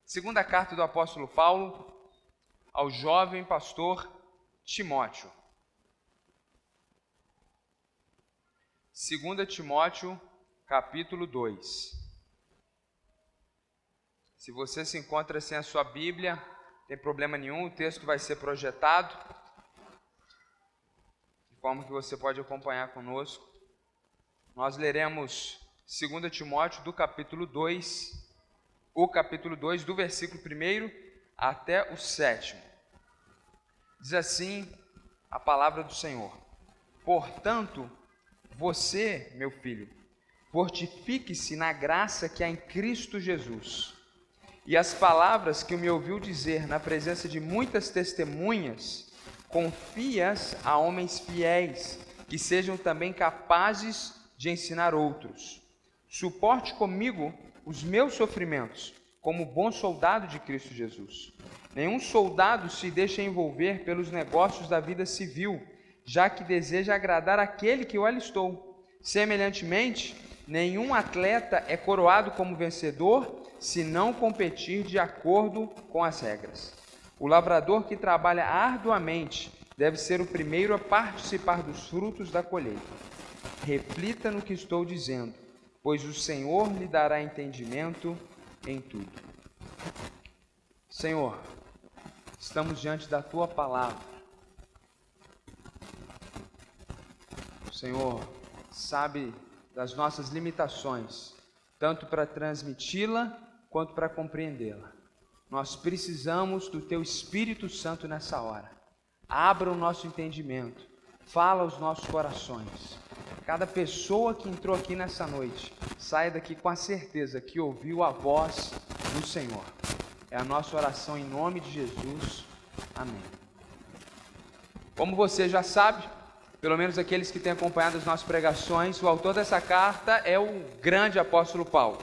Segunda carta do apóstolo Paulo ao jovem pastor Timóteo. 2 Timóteo, capítulo 2. Se você se encontra sem a sua Bíblia, não tem problema nenhum, o texto vai ser projetado, de forma que você pode acompanhar conosco. Nós leremos 2 Timóteo do capítulo 2, do versículo 1 até o 7. Diz assim a palavra do Senhor: Portanto, você, meu filho, fortifique-se na graça que há em Cristo Jesus. E as palavras que me ouviu dizer na presença de muitas testemunhas, confie-as a homens fiéis, que sejam também capazes de ensinar outros. Suporte comigo os meus sofrimentos, como bom soldado de Cristo Jesus. Nenhum soldado se deixa envolver pelos negócios da vida civil, já que deseja agradar aquele que o alistou. Semelhantemente, nenhum atleta é coroado como vencedor, se não competir de acordo com as regras. O lavrador que trabalha arduamente deve ser o primeiro a participar dos frutos da colheita. Reflita no que estou dizendo, pois o Senhor lhe dará entendimento em tudo. Senhor, estamos diante da Tua palavra. O Senhor sabe das nossas limitações, tanto para transmiti-la quanto para compreendê-la. Nós precisamos do Teu Espírito Santo nessa hora. Abra o nosso entendimento, fala aos nossos corações. Cada pessoa que entrou aqui nessa noite, saia daqui com a certeza que ouviu a voz do Senhor. É a nossa oração em nome de Jesus. Amém. Como você já sabe, pelo menos aqueles que têm acompanhado as nossas pregações, o autor dessa carta é o grande apóstolo Paulo.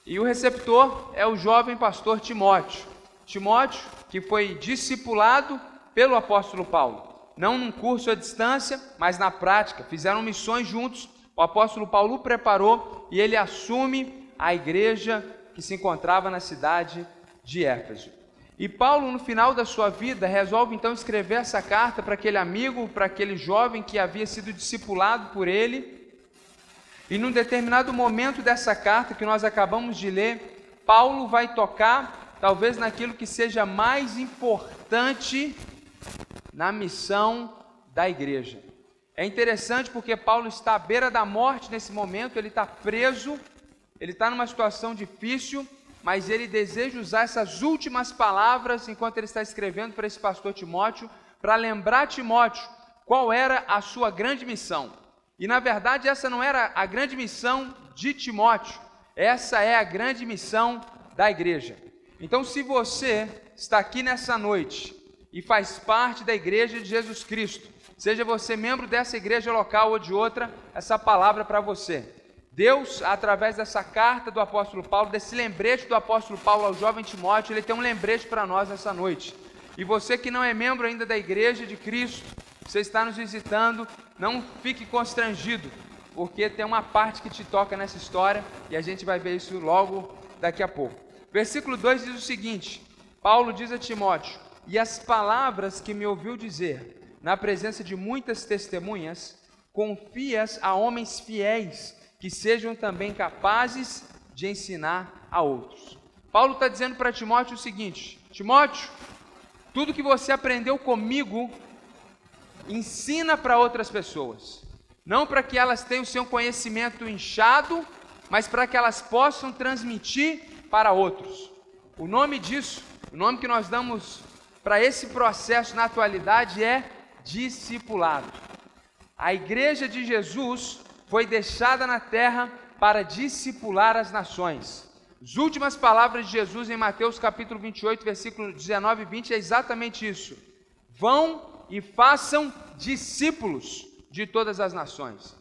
E o receptor é o jovem pastor Timóteo. Timóteo, que foi discipulado pelo apóstolo Paulo. Não num curso à distância, mas na prática. Fizeram missões juntos. O apóstolo Paulo o preparou e ele assume a igreja que se encontrava na cidade de Éfeso. E Paulo, no final da sua vida, resolve então escrever essa carta para aquele amigo, para aquele jovem que havia sido discipulado por ele. E num determinado momento dessa carta que nós acabamos de ler, Paulo vai tocar talvez naquilo que seja mais importante na missão da igreja. É interessante porque Paulo está à beira da morte nesse momento, ele está preso, ele está numa situação difícil, mas ele deseja usar essas últimas palavras enquanto ele está escrevendo para esse pastor Timóteo, para lembrar Timóteo qual era a sua grande missão. E na verdade essa não era a grande missão de Timóteo, essa é a grande missão da igreja. Então, se você está aqui nessa noite e faz parte da igreja de Jesus Cristo, seja você membro dessa igreja local ou de outra, essa palavra é para você. Deus, através dessa carta do apóstolo Paulo, desse lembrete do apóstolo Paulo ao jovem Timóteo, ele tem um lembrete para nós nessa noite. E você que não é membro ainda da igreja de Cristo, você está nos visitando, não fique constrangido, porque tem uma parte que te toca nessa história e a gente vai ver isso logo daqui a pouco. Versículo 2 diz o seguinte: Paulo diz a Timóteo: E as palavras que me ouviu dizer, na presença de muitas testemunhas, confie-as a homens fiéis, que sejam também capazes de ensinar a outros. Paulo está dizendo para Timóteo o seguinte: Timóteo, tudo que você aprendeu comigo, ensina para outras pessoas. Não para que elas tenham o seu conhecimento inchado, mas para que elas possam transmitir para outros. O nome disso, o nome que nós damos para esse processo na atualidade é discipulado. A igreja de Jesus foi deixada na terra para discipular as nações. As últimas palavras de Jesus em Mateus capítulo 28, versículo 19 e 20 é exatamente isso. Vão e façam discípulos de todas as nações.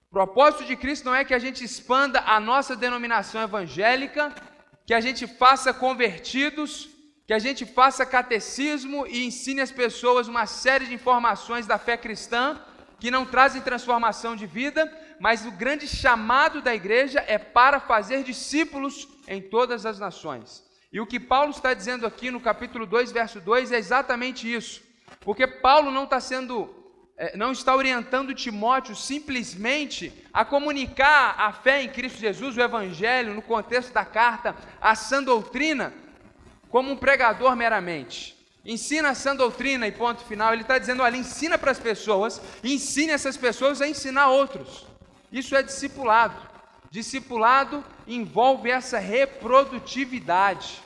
O propósito de Cristo não é que a gente expanda a nossa denominação evangélica, que a gente faça convertidos, que a gente faça catecismo e ensine às pessoas uma série de informações da fé cristã que não trazem transformação de vida, mas o grande chamado da igreja é para fazer discípulos em todas as nações. E o que Paulo está dizendo aqui no capítulo 2, verso 2 é exatamente isso. Porque Paulo não está orientando Timóteo simplesmente a comunicar a fé em Cristo Jesus, o Evangelho, no contexto da carta, a sã doutrina, como um pregador meramente. Ensina a sã doutrina e ponto final. Ele está dizendo, olha, ensina para as pessoas, ensine essas pessoas a ensinar outros. Isso é discipulado. Discipulado envolve essa reprodutividade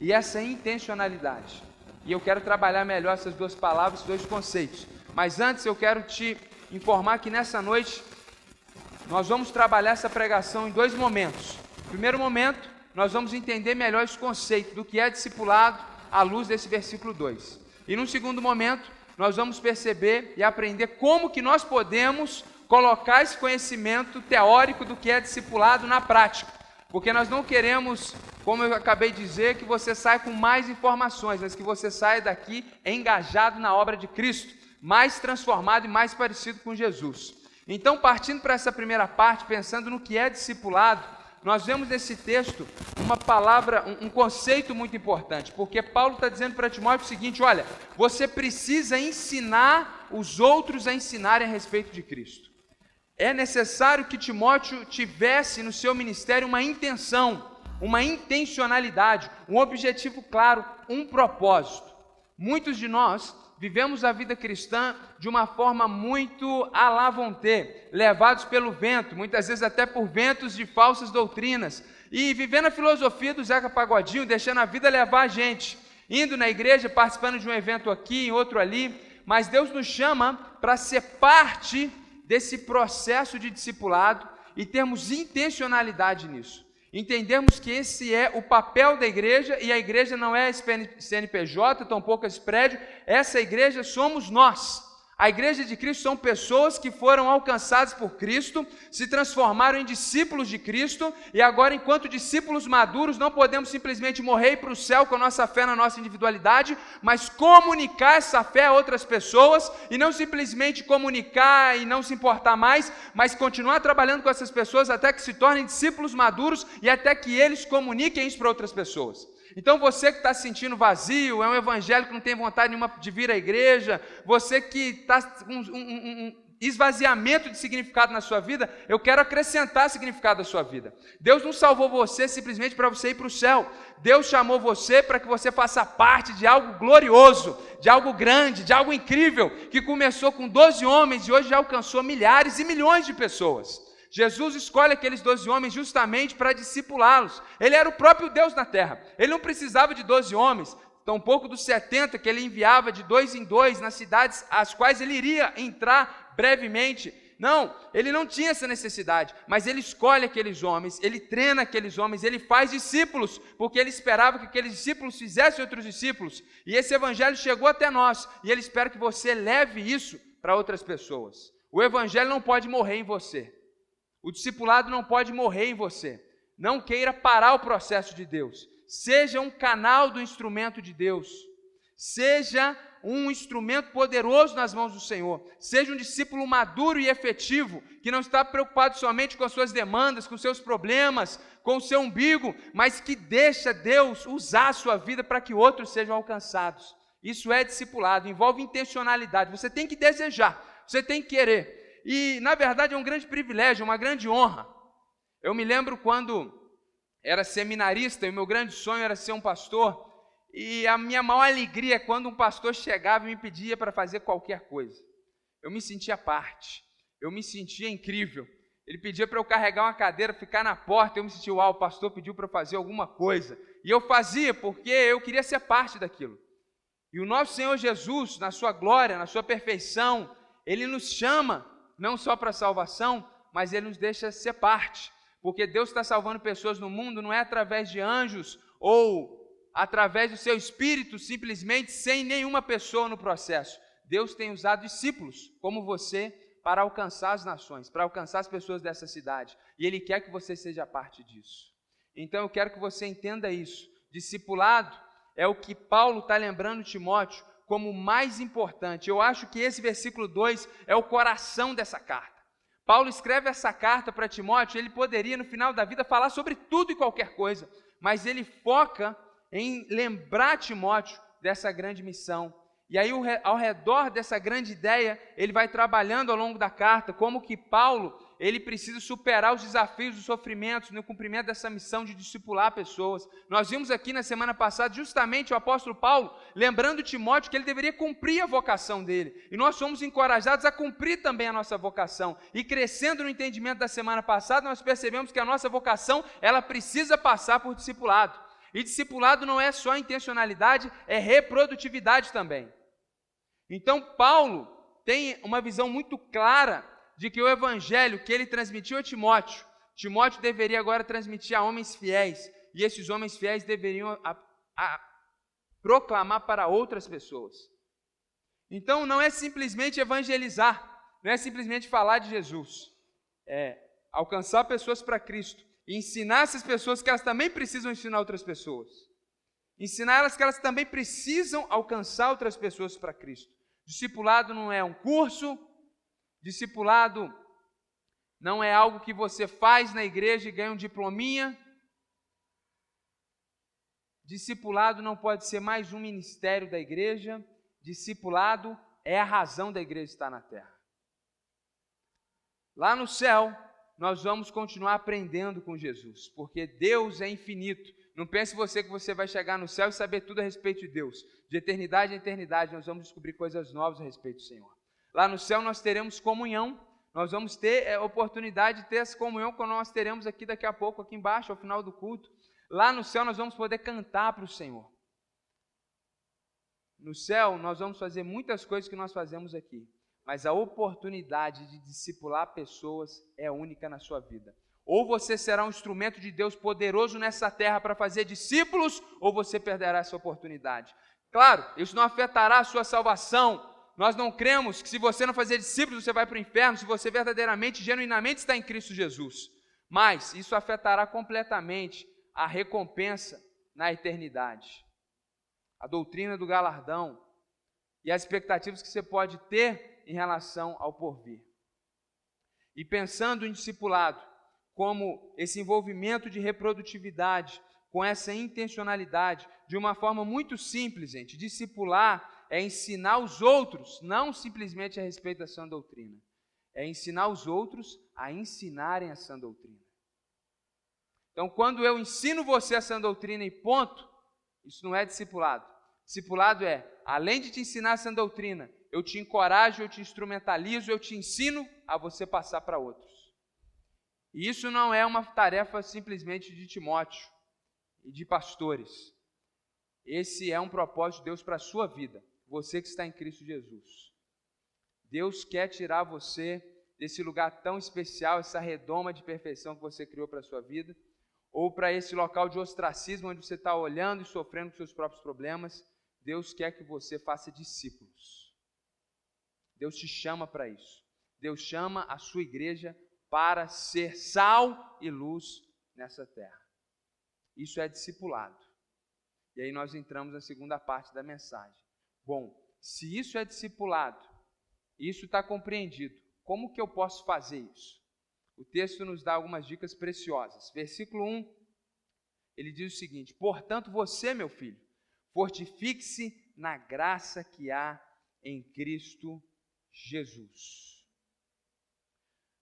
e essa intencionalidade. E eu quero trabalhar melhor essas duas palavras, esses dois conceitos. Mas antes eu quero te informar que nessa noite nós vamos trabalhar essa pregação em dois momentos. No primeiro momento, nós vamos entender melhor esse conceito do que é discipulado à luz desse versículo 2. E no segundo momento, nós vamos perceber e aprender como que nós podemos colocar esse conhecimento teórico do que é discipulado na prática. Porque nós não queremos, como eu acabei de dizer, que você saia com mais informações, mas que você saia daqui engajado na obra de Cristo, mais transformado e mais parecido com Jesus. Então, partindo para essa primeira parte, pensando no que é discipulado, nós vemos nesse texto uma palavra, um conceito muito importante, porque Paulo está dizendo para Timóteo o seguinte, olha, você precisa ensinar os outros a ensinarem a respeito de Cristo. É necessário que Timóteo tivesse no seu ministério uma intenção, uma intencionalidade, um objetivo claro, um propósito. Muitos de nós vivemos a vida cristã de uma forma muito à la vontade, levados pelo vento, muitas vezes até por ventos de falsas doutrinas, e vivendo a filosofia do Zeca Pagodinho, deixando a vida levar a gente, indo na igreja, participando de um evento aqui, em outro ali, mas Deus nos chama para ser parte desse processo de discipulado e termos intencionalidade nisso. Entendermos que esse é o papel da igreja, e a igreja não é CNPJ, tampouco esse prédio, essa igreja somos nós. A igreja de Cristo são pessoas que foram alcançadas por Cristo, se transformaram em discípulos de Cristo, e agora, enquanto discípulos maduros, não podemos simplesmente morrer e ir para o céu com a nossa fé na nossa individualidade, mas comunicar essa fé a outras pessoas, e não simplesmente comunicar e não se importar mais, mas continuar trabalhando com essas pessoas até que se tornem discípulos maduros e até que eles comuniquem isso para outras pessoas. Então você que está se sentindo vazio, é um evangelho que não tem vontade nenhuma de vir à igreja, você que está com um esvaziamento de significado na sua vida, eu quero acrescentar significado à sua vida. Deus não salvou você simplesmente para você ir para o céu. Deus chamou você para que você faça parte de algo glorioso, de algo grande, de algo incrível, que começou com 12 homens e hoje já alcançou milhares e milhões de pessoas. Jesus escolhe aqueles 12 homens justamente para discipulá-los. Ele era o próprio Deus na terra. Ele não precisava de 12 homens, tampouco dos 70 que ele enviava de 2 em 2 nas cidades às quais ele iria entrar brevemente. Não, ele não tinha essa necessidade, mas ele escolhe aqueles homens, ele treina aqueles homens, ele faz discípulos, porque ele esperava que aqueles discípulos fizessem outros discípulos. E esse evangelho chegou até nós, e ele espera que você leve isso para outras pessoas. O evangelho não pode morrer em você. O discipulado não pode morrer em você. Não queira parar o processo de Deus. Seja um canal do instrumento de Deus. Seja um instrumento poderoso nas mãos do Senhor. Seja um discípulo maduro e efetivo, que não está preocupado somente com as suas demandas, com os seus problemas, com o seu umbigo, mas que deixa Deus usar a sua vida para que outros sejam alcançados. Isso é discipulado, envolve intencionalidade. Você tem que desejar, você tem que querer. E, na verdade, é um grande privilégio, uma grande honra. Eu me lembro quando era seminarista e o meu grande sonho era ser um pastor, e a minha maior alegria é quando um pastor chegava e me pedia para fazer qualquer coisa. Eu me sentia parte, eu me sentia incrível. Ele pedia para eu carregar uma cadeira, ficar na porta, eu me sentia, uau, o pastor pediu para eu fazer alguma coisa. E eu fazia porque eu queria ser parte daquilo. E o nosso Senhor Jesus, na sua glória, na sua perfeição, Ele nos chama não só para a salvação, mas Ele nos deixa ser parte, porque Deus está salvando pessoas no mundo, não é através de anjos, ou através do seu Espírito, simplesmente sem nenhuma pessoa no processo. Deus tem usado discípulos, como você, para alcançar as nações, para alcançar as pessoas dessa cidade, e Ele quer que você seja parte disso. Então eu quero que você entenda isso. Discipulado é o que Paulo está lembrando Timóteo, como mais importante. Eu acho que esse versículo 2 é o coração dessa carta. Paulo escreve essa carta para Timóteo, ele poderia no final da vida falar sobre tudo e qualquer coisa, mas ele foca em lembrar Timóteo dessa grande missão. E aí, ao redor dessa grande ideia, ele vai trabalhando ao longo da carta, como que Paulo, ele precisa superar os desafios, os sofrimentos, no cumprimento dessa missão de discipular pessoas. Nós vimos aqui na semana passada, justamente o apóstolo Paulo, lembrando Timóteo que ele deveria cumprir a vocação dele. E nós somos encorajados a cumprir também a nossa vocação. E crescendo no entendimento da semana passada, nós percebemos que a nossa vocação, ela precisa passar por discipulado. E discipulado não é só intencionalidade, é reprodutividade também. Então, Paulo tem uma visão muito clara de que o evangelho que ele transmitiu a Timóteo, Timóteo deveria agora transmitir a homens fiéis, e esses homens fiéis deveriam proclamar para outras pessoas. Então, não é simplesmente evangelizar, não é simplesmente falar de Jesus, é alcançar pessoas para Cristo, e ensinar essas pessoas que elas também precisam ensinar outras pessoas. Ensinar elas que elas também precisam alcançar outras pessoas para Cristo. Discipulado não é um curso, discipulado não é algo que você faz na igreja e ganha um diplominha. Discipulado não pode ser mais um ministério da igreja. Discipulado é a razão da igreja estar na terra. Lá no céu, nós vamos continuar aprendendo com Jesus, porque Deus é infinito. Não pense você que você vai chegar no céu e saber tudo a respeito de Deus. De eternidade em eternidade, nós vamos descobrir coisas novas a respeito do Senhor. Lá no céu nós teremos comunhão, nós vamos ter a oportunidade de ter essa comunhão que nós teremos aqui daqui a pouco, aqui embaixo, ao final do culto. Lá no céu nós vamos poder cantar para o Senhor. No céu nós vamos fazer muitas coisas que nós fazemos aqui. Mas a oportunidade de discipular pessoas é única na sua vida. Ou você será um instrumento de Deus poderoso nessa terra para fazer discípulos, ou você perderá essa oportunidade. Claro, isso não afetará a sua salvação. Nós não cremos que se você não fazer discípulos, você vai para o inferno, se você verdadeiramente, genuinamente está em Cristo Jesus. Mas isso afetará completamente a recompensa na eternidade. A doutrina do galardão e as expectativas que você pode ter em relação ao porvir. E pensando em discipulado como esse envolvimento de reprodutividade, com essa intencionalidade, de uma forma muito simples, gente. Discipular é ensinar os outros, não simplesmente a respeito da sã doutrina. É ensinar os outros a ensinarem a sã doutrina. Então, quando eu ensino você a sã doutrina e ponto, isso não é discipulado. Discipulado é, além de te ensinar a sã doutrina, eu te encorajo, eu te instrumentalizo, eu te ensino a você passar para outros. E isso não é uma tarefa simplesmente de Timóteo e de pastores. Esse é um propósito de Deus para a sua vida, você que está em Cristo Jesus. Deus quer tirar você desse lugar tão especial, essa redoma de perfeição que você criou para a sua vida, ou para esse local de ostracismo onde você está olhando e sofrendo com seus próprios problemas. Deus quer que você faça discípulos. Deus te chama para isso. Deus chama a sua igreja para ser sal e luz nessa terra. Isso é discipulado. E aí nós entramos na segunda parte da mensagem. Bom, se isso é discipulado, isso está compreendido, como que eu posso fazer isso? O texto nos dá algumas dicas preciosas. Versículo 1, ele diz o seguinte: portanto, você, meu filho, fortifique-se na graça que há em Cristo Jesus.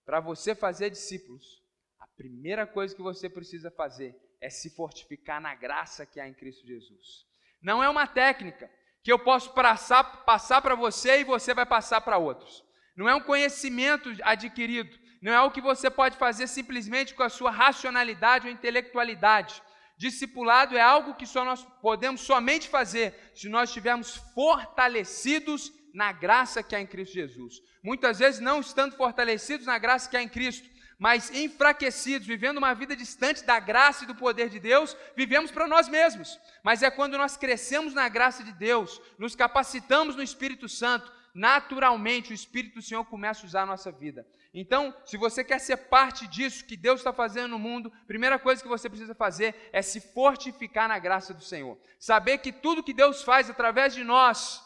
Para você fazer discípulos, a primeira coisa que você precisa fazer é se fortificar na graça que há em Cristo Jesus. Não é uma técnica que eu posso passar para você e você vai passar para outros. Não é um conhecimento adquirido, não é algo que você pode fazer simplesmente com a sua racionalidade ou intelectualidade. Discipulado é algo que só nós podemos somente fazer se nós estivermos fortalecidos na graça que há em Cristo Jesus. Muitas vezes não estando fortalecidos na graça que há em Cristo, mas enfraquecidos, vivendo uma vida distante da graça e do poder de Deus, vivemos para nós mesmos. Mas é quando nós crescemos na graça de Deus, nos capacitamos no Espírito Santo, naturalmente o Espírito do Senhor começa a usar a nossa vida. Então, se você quer ser parte disso que Deus está fazendo no mundo, a primeira coisa que você precisa fazer é se fortificar na graça do Senhor. Saber que tudo que Deus faz através de nós,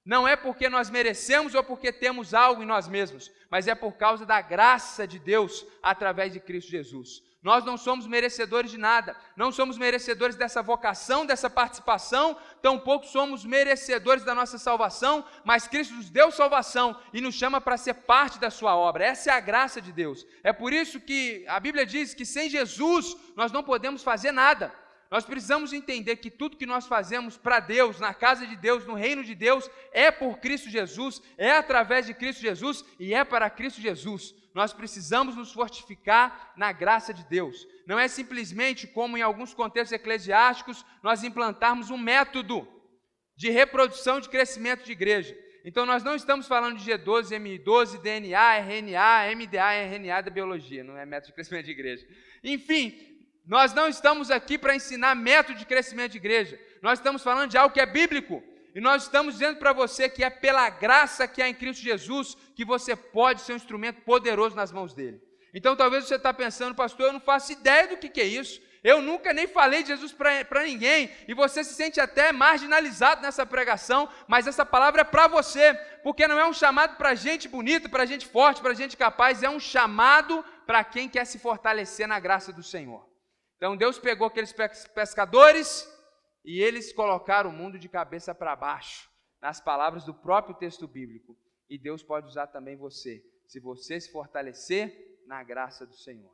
não é porque nós merecemos ou porque temos algo em nós mesmos, mas é por causa da graça de Deus através de Cristo Jesus. Nós não somos merecedores de nada, não somos merecedores dessa vocação, dessa participação, tampouco somos merecedores da nossa salvação, mas Cristo nos deu salvação e nos chama para ser parte da sua obra. Essa é a graça de Deus. É por isso que a Bíblia diz que sem Jesus nós não podemos fazer nada. Nós precisamos entender que tudo que nós fazemos para Deus, na casa de Deus, no reino de Deus, é por Cristo Jesus, é através de Cristo Jesus e é para Cristo Jesus. Nós precisamos nos fortificar na graça de Deus. Não é simplesmente como em alguns contextos eclesiásticos nós implantarmos um método de reprodução de crescimento de igreja. Então nós não estamos falando de G12, M12, DNA, RNA, MDA, RNA da biologia, não é método de crescimento de igreja. Enfim, nós não estamos aqui para ensinar método de crescimento de igreja. Nós estamos falando de algo que é bíblico. E nós estamos dizendo para você que é pela graça que há em Cristo Jesus que você pode ser um instrumento poderoso nas mãos dele. Então talvez você está pensando, pastor, eu não faço ideia do que é isso. Eu nunca nem falei de Jesus para ninguém. E você se sente até marginalizado nessa pregação, mas essa palavra é para você. Porque não é um chamado para gente bonita, para gente forte, para gente capaz. É um chamado para quem quer se fortalecer na graça do Senhor. Então Deus pegou aqueles pescadores e eles colocaram o mundo de cabeça para baixo, nas palavras do próprio texto bíblico. E Deus pode usar também você, se você se fortalecer na graça do Senhor.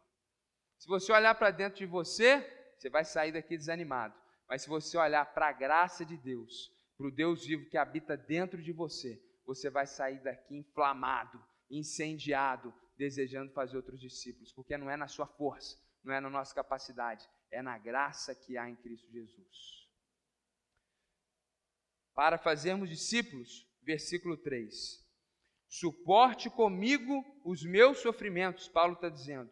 Se você olhar para dentro de você, você vai sair daqui desanimado. Mas se você olhar para a graça de Deus, para o Deus vivo que habita dentro de você, você vai sair daqui inflamado, incendiado, desejando fazer outros discípulos, porque não é na sua força, não é na nossa capacidade, é na graça que há em Cristo Jesus. Para fazermos discípulos, versículo 3. Suporte comigo os meus sofrimentos, Paulo está dizendo,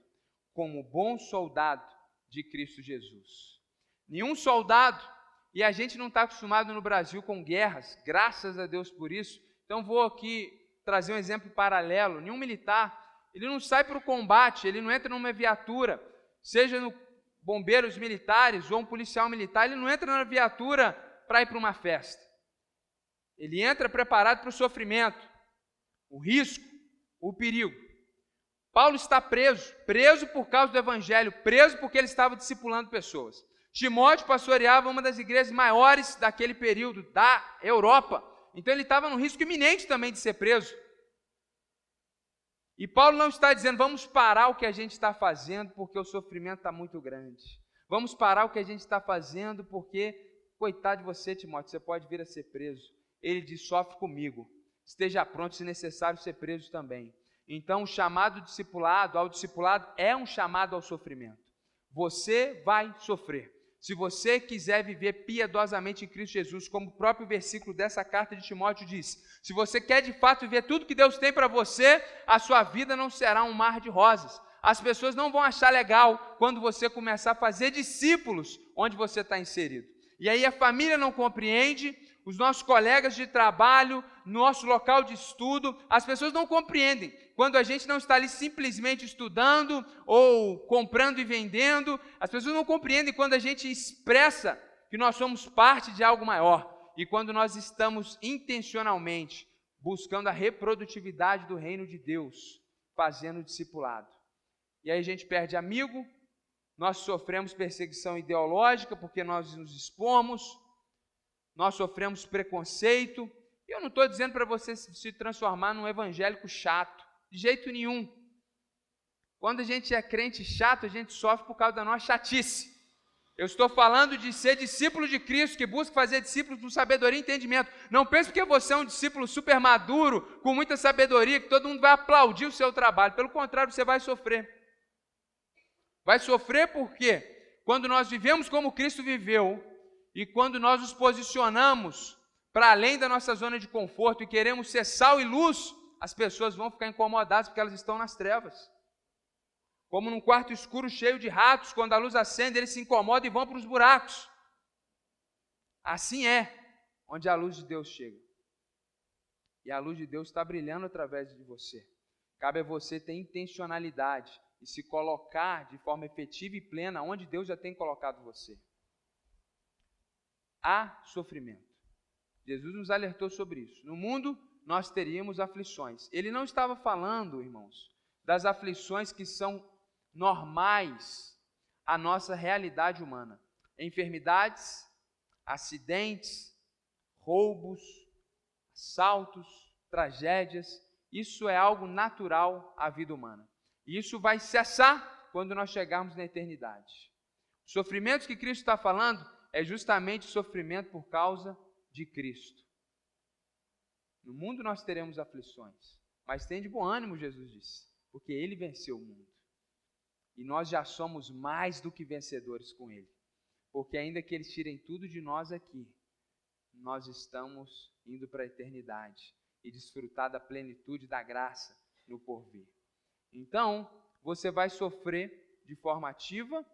como bom soldado de Cristo Jesus. Nenhum soldado, e a gente não está acostumado no Brasil com guerras, graças a Deus por isso, então vou aqui trazer um exemplo paralelo. Nenhum militar, ele não sai para o combate, ele não entra numa viatura, seja no bombeiros militares ou um policial militar, ele não entra na viatura para ir para uma festa. Ele entra preparado para o sofrimento, o risco, o perigo. Paulo está preso por causa do evangelho, preso porque ele estava discipulando pessoas. Timóteo pastoreava uma das igrejas maiores daquele período, da Europa. Então ele estava num risco iminente também de ser preso. E Paulo não está dizendo, vamos parar o que a gente está fazendo porque o sofrimento está muito grande. Vamos parar o que a gente está fazendo porque, coitado de você, Timóteo, você pode vir a ser preso. Ele diz, sofre comigo, esteja pronto, se necessário, ser preso também. Então, o chamado ao discipulado é um chamado ao sofrimento. Você vai sofrer. Se você quiser viver piedosamente em Cristo Jesus, como o próprio versículo dessa carta de Timóteo diz, se você quer de fato viver tudo que Deus tem para você, a sua vida não será um mar de rosas. As pessoas não vão achar legal quando você começar a fazer discípulos onde você está inserido. E aí a família não compreende, os nossos colegas de trabalho, nosso local de estudo, as pessoas não compreendem. Quando a gente não está ali simplesmente estudando ou comprando e vendendo, as pessoas não compreendem quando a gente expressa que nós somos parte de algo maior e quando nós estamos intencionalmente buscando a reprodutividade do reino de Deus, fazendo discipulado. E aí a gente perde amigo, nós sofremos perseguição ideológica porque nós nos expomos, nós sofremos preconceito. E eu não estou dizendo para você se transformar num evangélico chato, de jeito nenhum. Quando a gente é crente chato, a gente sofre por causa da nossa chatice. Eu estou falando de ser discípulo de Cristo, que busca fazer discípulos com sabedoria e entendimento. Não pense que você é um discípulo super maduro, com muita sabedoria, que todo mundo vai aplaudir o seu trabalho. Pelo contrário, você vai sofrer. Vai sofrer porque quando nós vivemos como Cristo viveu, e quando nós nos posicionamos para além da nossa zona de conforto e queremos ser sal e luz, as pessoas vão ficar incomodadas porque elas estão nas trevas. Como num quarto escuro cheio de ratos, quando a luz acende, eles se incomodam e vão para os buracos. Assim é onde a luz de Deus chega. E a luz de Deus está brilhando através de você. Cabe a você ter intencionalidade e se colocar de forma efetiva e plena onde Deus já tem colocado você. Há sofrimento. Jesus nos alertou sobre isso. No mundo, nós teríamos aflições. Ele não estava falando, irmãos, das aflições que são normais a nossa realidade humana. Enfermidades, acidentes, roubos, assaltos, tragédias, isso é algo natural à vida humana. E isso vai cessar quando nós chegarmos na eternidade. Os sofrimentos que Cristo está falando é justamente sofrimento por causa de Cristo. No mundo nós teremos aflições, mas tem de bom ânimo, Jesus disse, porque Ele venceu o mundo. E nós já somos mais do que vencedores com Ele, porque ainda que eles tirem tudo de nós aqui, nós estamos indo para a eternidade e desfrutar da plenitude da graça no porvir. Então, você vai sofrer de forma ativa,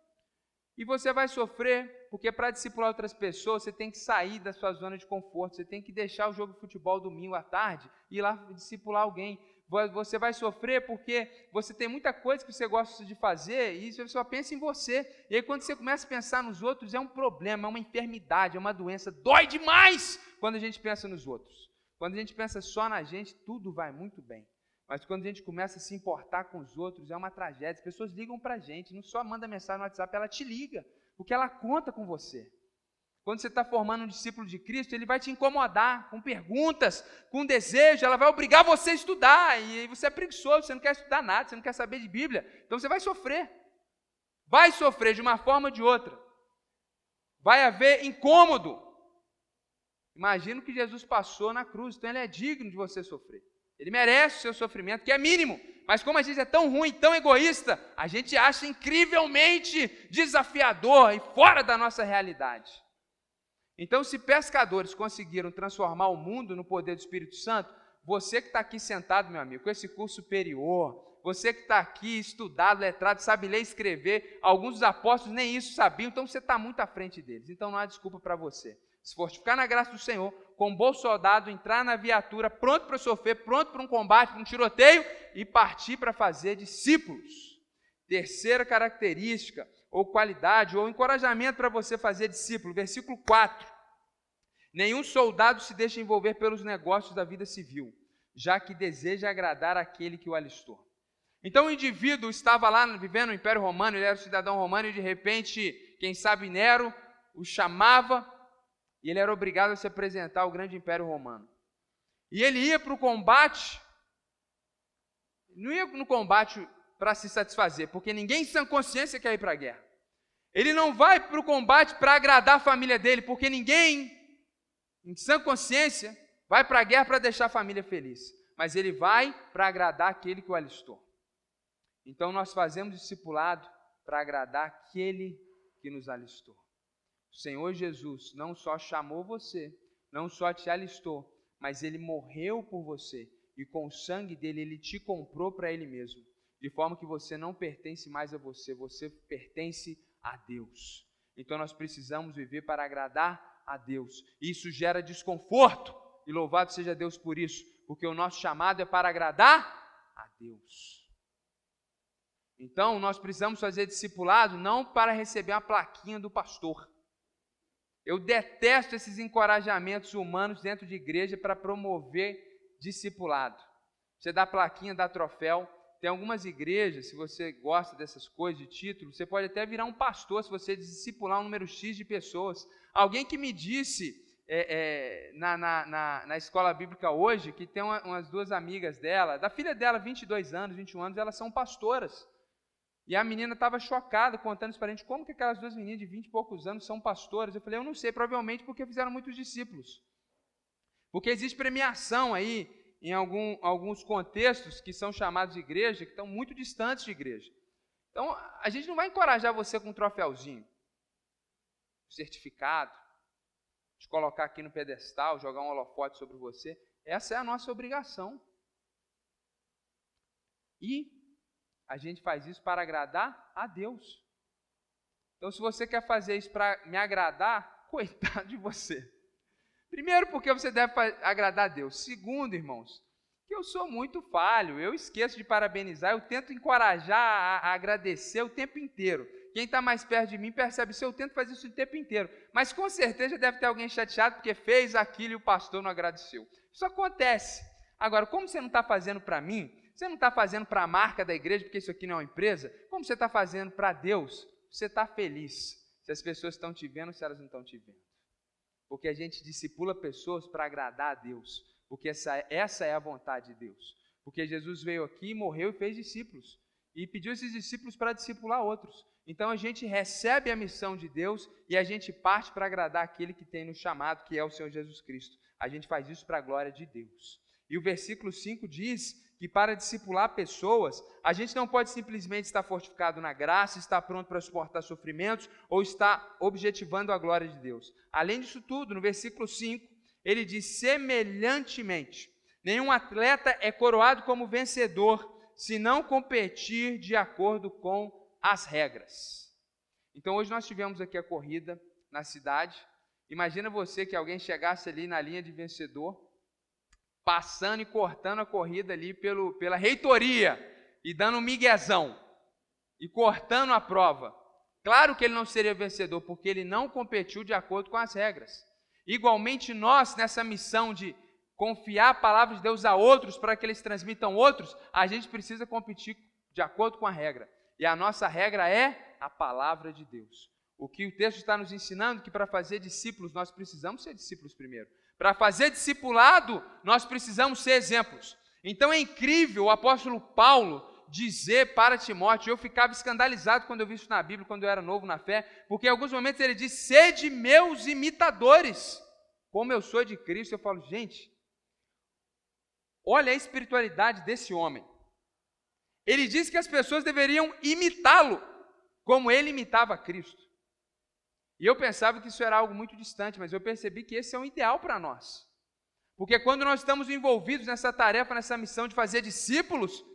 e você vai sofrer porque para discipular outras pessoas, você tem que sair da sua zona de conforto, você tem que deixar o jogo de futebol domingo à tarde e ir lá discipular alguém. Você vai sofrer porque você tem muita coisa que você gosta de fazer e você só pensa em você. E aí quando você começa a pensar nos outros, é um problema, é uma enfermidade, é uma doença. Dói demais quando a gente pensa nos outros. Quando a gente pensa só na gente, tudo vai muito bem. Mas quando a gente começa a se importar com os outros, é uma tragédia. As pessoas ligam para a gente, não só manda mensagem no WhatsApp, ela te liga, porque ela conta com você. Quando você está formando um discípulo de Cristo, ele vai te incomodar com perguntas, com desejo, ela vai obrigar você a estudar, e aí você é preguiçoso, você não quer estudar nada, você não quer saber de Bíblia, então você vai sofrer de uma forma ou de outra, vai haver incômodo. Imagina o que Jesus passou na cruz, então ele é digno de você sofrer. Ele merece o seu sofrimento, que é mínimo, mas como a gente é tão ruim, tão egoísta, a gente acha incrivelmente desafiador e fora da nossa realidade. Então, se pescadores conseguiram transformar o mundo no poder do Espírito Santo, você que está aqui sentado, meu amigo, com esse curso superior, você que está aqui estudado, letrado, sabe ler e escrever, alguns dos apóstolos nem isso sabiam, então você está muito à frente deles, então não há desculpa para você. Se fortificar na graça do Senhor, como bom soldado, entrar na viatura, pronto para sofrer, pronto para um combate, para um tiroteio, e partir para fazer discípulos. Terceira característica, ou qualidade, ou encorajamento para você fazer discípulo, versículo 4. Nenhum soldado se deixa envolver pelos negócios da vida civil, já que deseja agradar aquele que o alistou. Então o indivíduo estava lá vivendo no Império Romano, ele era um cidadão romano, e de repente, quem sabe Nero o chamava, e ele era obrigado a se apresentar ao grande Império Romano. E ele ia para o combate, não ia no combate para se satisfazer, porque ninguém em sã consciência quer ir para a guerra. Ele não vai para o combate para agradar a família dele, porque ninguém em sã consciência vai para a guerra para deixar a família feliz. Mas ele vai para agradar aquele que o alistou. Então nós fazemos discipulado para agradar aquele que nos alistou. O Senhor Jesus não só chamou você, não só te alistou, mas Ele morreu por você, e com o sangue dele, Ele te comprou para Ele mesmo, de forma que você não pertence mais a você, você pertence a Deus. Então nós precisamos viver para agradar a Deus. Isso gera desconforto, e louvado seja Deus por isso, porque o nosso chamado é para agradar a Deus. Então nós precisamos fazer discipulado não para receber a plaquinha do pastor. Eu detesto esses encorajamentos humanos dentro de igreja para promover discipulado. Você dá plaquinha, dá troféu. Tem algumas igrejas, se você gosta dessas coisas de título, você pode até virar um pastor se você discipular um número X de pessoas. Alguém que me disse na escola bíblica hoje, que tem umas duas amigas dela, da filha dela, 22 anos, 21 anos, elas são pastoras. E a menina estava chocada, contando isso para a gente, como que aquelas duas meninas de 20 e poucos anos são pastoras? Eu falei, eu não sei, provavelmente porque fizeram muitos discípulos. Porque existe premiação aí, em alguns contextos que são chamados de igreja, que estão muito distantes de igreja. Então, a gente não vai encorajar você com um troféuzinho, um certificado, te colocar aqui no pedestal, jogar um holofote sobre você. Essa é a nossa obrigação. E a gente faz isso para agradar a Deus. Então, se você quer fazer isso para me agradar, coitado de você. Primeiro, porque você deve agradar a Deus. Segundo, irmãos, que eu sou muito falho, eu esqueço de parabenizar, eu tento encorajar a agradecer o tempo inteiro. Quem está mais perto de mim percebe isso, eu tento fazer isso o tempo inteiro. Mas com certeza deve ter alguém chateado porque fez aquilo e o pastor não agradeceu. Isso acontece. Agora, como você não está fazendo para mim, você não está fazendo para a marca da igreja, porque isso aqui não é uma empresa, como você está fazendo para Deus, você está feliz se as pessoas estão te vendo ou se elas não estão te vendo. Porque a gente discipula pessoas para agradar a Deus, porque essa é a vontade de Deus. Porque Jesus veio aqui, morreu e fez discípulos, e pediu esses discípulos para discipular outros. Então a gente recebe a missão de Deus e a gente parte para agradar aquele que tem nos chamado, que é o Senhor Jesus Cristo. A gente faz isso para a glória de Deus. E o versículo 5 diz que para discipular pessoas, a gente não pode simplesmente estar fortificado na graça, estar pronto para suportar sofrimentos ou estar objetivando a glória de Deus. Além disso tudo, no versículo 5, ele diz: semelhantemente, nenhum atleta é coroado como vencedor se não competir de acordo com as regras. Então hoje nós tivemos aqui a corrida na cidade. Imagina você que alguém chegasse ali na linha de vencedor, passando e cortando a corrida ali pela reitoria e dando um miguezão e cortando a prova. Claro que ele não seria vencedor, porque ele não competiu de acordo com as regras. Igualmente nós, nessa missão de confiar a palavra de Deus a outros para que eles transmitam outros, a gente precisa competir de acordo com a regra. E a nossa regra é a palavra de Deus. O que o texto está nos ensinando, que para fazer discípulos nós precisamos ser discípulos primeiro. Para fazer discipulado, nós precisamos ser exemplos. Então é incrível o apóstolo Paulo dizer para Timóteo, eu ficava escandalizado quando eu vi isso na Bíblia, quando eu era novo na fé, porque em alguns momentos ele diz: sede meus imitadores, como eu sou de Cristo. Eu falo, gente, olha a espiritualidade desse homem. Ele diz que as pessoas deveriam imitá-lo, como ele imitava Cristo. E eu pensava que isso era algo muito distante, mas eu percebi que esse é um ideal para nós. Porque quando nós estamos envolvidos nessa tarefa, nessa missão de fazer discípulos,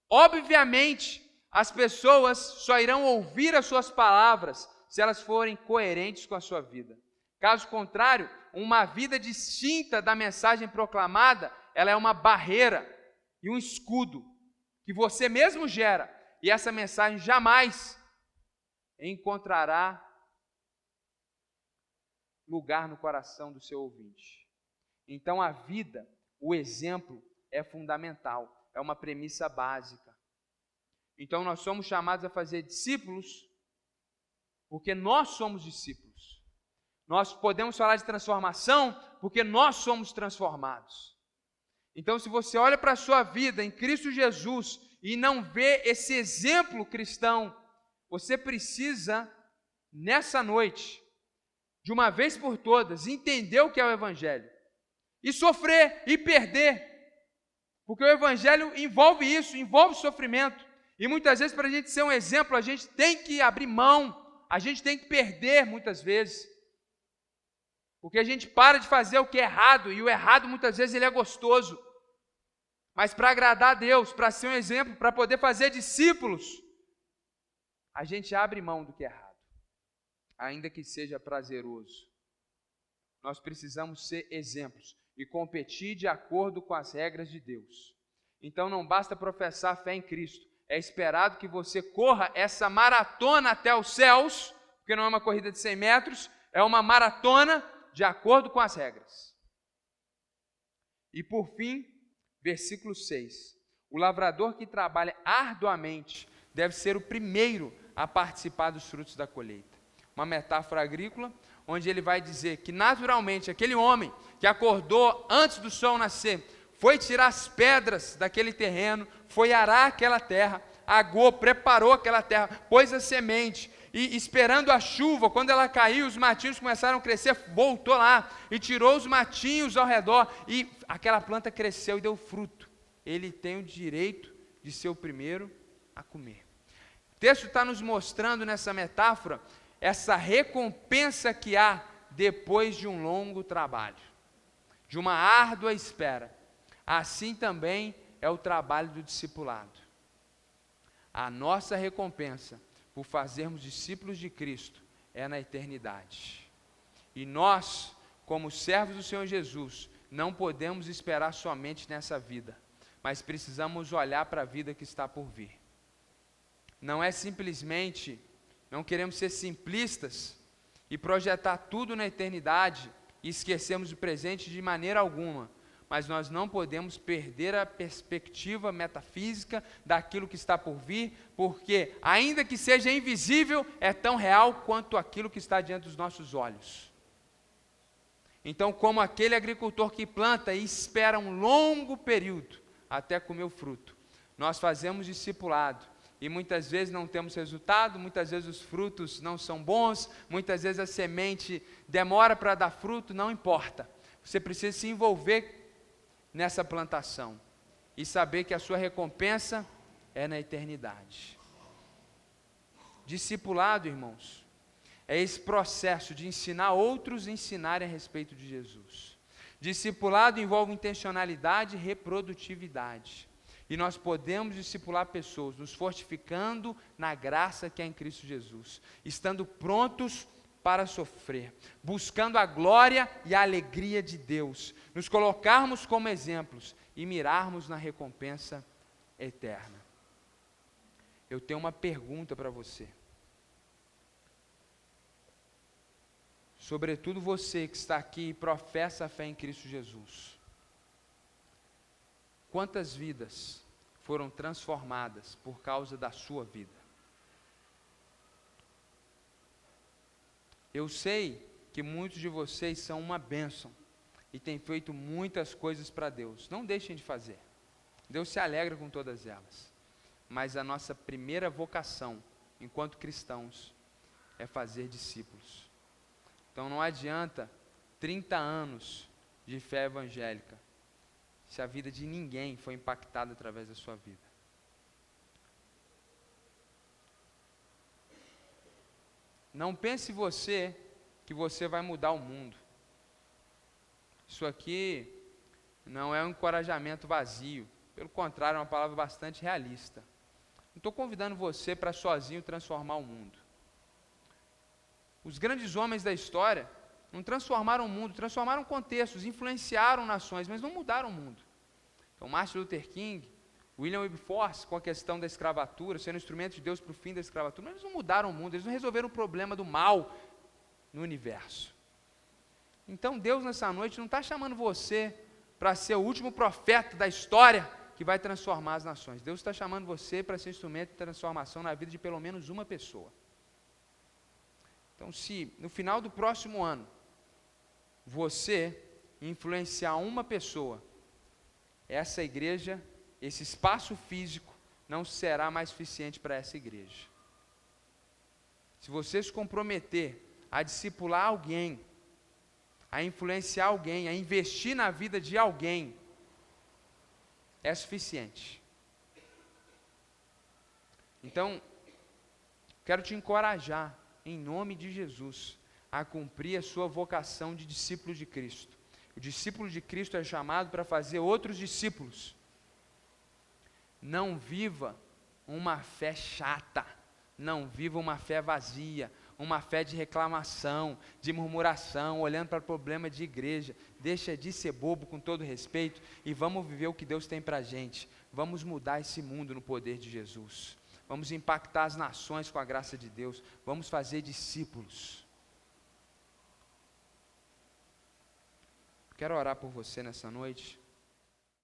obviamente as pessoas só irão ouvir as suas palavras se elas forem coerentes com a sua vida. Caso contrário, uma vida distinta da mensagem proclamada, ela é uma barreira e um escudo que você mesmo gera, e essa mensagem jamais encontrará lugar no coração do seu ouvinte. Então a vida, o exemplo é fundamental, é uma premissa básica. Então nós somos chamados a fazer discípulos porque nós somos discípulos. Nós podemos falar de transformação porque nós somos transformados. Então se você olha para a sua vida em Cristo Jesus e não vê esse exemplo cristão, você precisa, nessa noite, de uma vez por todas, entender o que é o Evangelho. E sofrer, e perder. Porque o Evangelho envolve isso, envolve sofrimento. E muitas vezes, para a gente ser um exemplo, a gente tem que abrir mão, a gente tem que perder muitas vezes. Porque a gente para de fazer o que é errado, e o errado muitas vezes ele é gostoso. Mas para agradar a Deus, para ser um exemplo, para poder fazer discípulos, a gente abre mão do que é errado, ainda que seja prazeroso. Nós precisamos ser exemplos e competir de acordo com as regras de Deus. Então não basta professar fé em Cristo, é esperado que você corra essa maratona até os céus, porque não é uma corrida de 100 metros, é uma maratona de acordo com as regras. E por fim, versículo 6, o lavrador que trabalha arduamente deve ser o primeiro a participar dos frutos da colheita. Uma metáfora agrícola, onde ele vai dizer que naturalmente aquele homem que acordou antes do sol nascer, foi tirar as pedras daquele terreno, foi arar aquela terra, agou, preparou aquela terra, pôs a semente, e esperando a chuva, quando ela caiu, os matinhos começaram a crescer, voltou lá e tirou os matinhos ao redor, e aquela planta cresceu e deu fruto. Ele tem o direito de ser o primeiro a comer. O texto está nos mostrando nessa metáfora essa recompensa que há depois de um longo trabalho, de uma árdua espera. Assim também é o trabalho do discipulado. A nossa recompensa por fazermos discípulos de Cristo é na eternidade. E nós, como servos do Senhor Jesus, não podemos esperar somente nessa vida, mas precisamos olhar para a vida que está por vir. Não é simplesmente, não queremos ser simplistas e projetar tudo na eternidade e esquecermos o presente de maneira alguma, mas nós não podemos perder a perspectiva metafísica daquilo que está por vir, porque, ainda que seja invisível, é tão real quanto aquilo que está diante dos nossos olhos. Então, como aquele agricultor que planta e espera um longo período até comer o fruto, nós fazemos discipulado, e muitas vezes não temos resultado, muitas vezes os frutos não são bons, muitas vezes a semente demora para dar fruto, não importa. Você precisa se envolver nessa plantação e saber que a sua recompensa é na eternidade. Discipulado, irmãos, é esse processo de ensinar outros a ensinarem a respeito de Jesus. Discipulado envolve intencionalidade e reprodutividade. E nós podemos discipular pessoas, nos fortificando na graça que é em Cristo Jesus, estando prontos para sofrer, buscando a glória e a alegria de Deus, nos colocarmos como exemplos e mirarmos na recompensa eterna. Eu tenho uma pergunta para você. Sobretudo você que está aqui e professa a fé em Cristo Jesus. Quantas vidas foram transformadas por causa da sua vida? Eu sei que muitos de vocês são uma bênção e têm feito muitas coisas para Deus. Não deixem de fazer. Deus se alegra com todas elas. Mas a nossa primeira vocação, enquanto cristãos, é fazer discípulos. Então não adianta 30 anos de fé evangélica se a vida de ninguém foi impactada através da sua vida. Não pense você que você vai mudar o mundo. Isso aqui não é um encorajamento vazio. Pelo contrário, é uma palavra bastante realista. Não estou convidando você para sozinho transformar o mundo. Os grandes homens da história não transformaram o mundo, transformaram contextos, influenciaram nações, mas não mudaram o mundo. Então, Martin Luther King, William Wilberforce, com a questão da escravatura, sendo instrumento de Deus para o fim da escravatura, mas eles não mudaram o mundo, eles não resolveram o problema do mal no universo. Então, Deus nessa noite não está chamando você para ser o último profeta da história que vai transformar as nações. Deus está chamando você para ser instrumento de transformação na vida de pelo menos uma pessoa. Então, se no final do próximo ano, você influenciar uma pessoa, essa igreja, esse espaço físico, não será mais suficiente para essa igreja. Se você se comprometer a discipular alguém, a influenciar alguém, a investir na vida de alguém, é suficiente. Então, quero te encorajar, em nome de Jesus, a cumprir a sua vocação de discípulo de Cristo. O discípulo de Cristo é chamado para fazer outros discípulos. Não viva uma fé chata, não viva uma fé vazia, uma fé de reclamação, de murmuração, olhando para o problema de igreja. Deixa de ser bobo, com todo respeito, e vamos viver o que Deus tem para a gente. Vamos mudar esse mundo no poder de Jesus. Vamos impactar as nações com a graça de Deus. Vamos fazer discípulos. Quero orar por você nessa noite.